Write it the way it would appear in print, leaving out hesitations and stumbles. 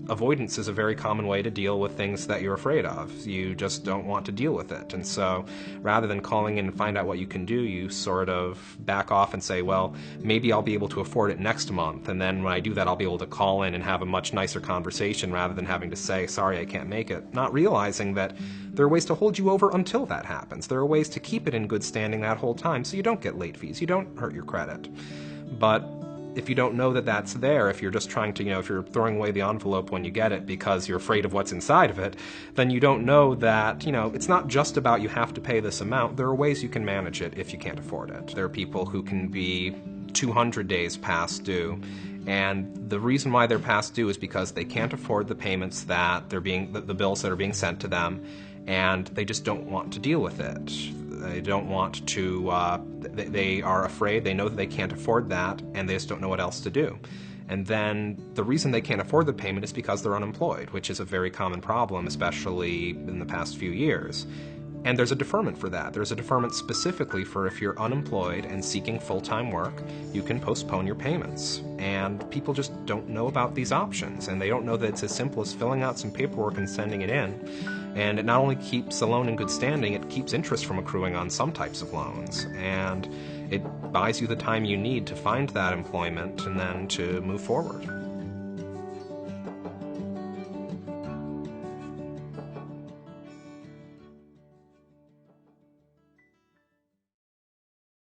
avoidance is a very common way to deal with things that you're afraid of. You just don't want to deal with it. And so rather than calling in and find out what you can do, you sort of back off and say, well, maybe I'll be able to afford it next month. And then when I do that, I'll be able to call in and have a much nicer conversation rather than having to say, sorry, I can't make it. Not realizing that there are ways to hold you over until that happens. There are ways to keep it in good standing that whole time so you don't get late fees, you don't hurt your credit. But if you don't know that that's there, if you're just trying to, if you're throwing away the envelope when you get it because you're afraid of what's inside of it, then you don't know that, it's not just about you have to pay this amount. There are ways you can manage it if you can't afford it. There are people who can be 200 days past due, and the reason why they're past due is because they can't afford the payments that the bills that are being sent to them, and they just don't want to deal with it. They don't want to, they are afraid, they know that they can't afford that, and they just don't know what else to do. And then the reason they can't afford the payment is because they're unemployed, which is a very common problem, especially in the past few years. And there's a deferment for that. There's a deferment specifically for if you're unemployed and seeking full-time work, you can postpone your payments. And people just don't know about these options, and they don't know that it's as simple as filling out some paperwork and sending it in. And it not only keeps the loan in good standing, it keeps interest from accruing on some types of loans. And it buys you the time you need to find that employment and then to move forward.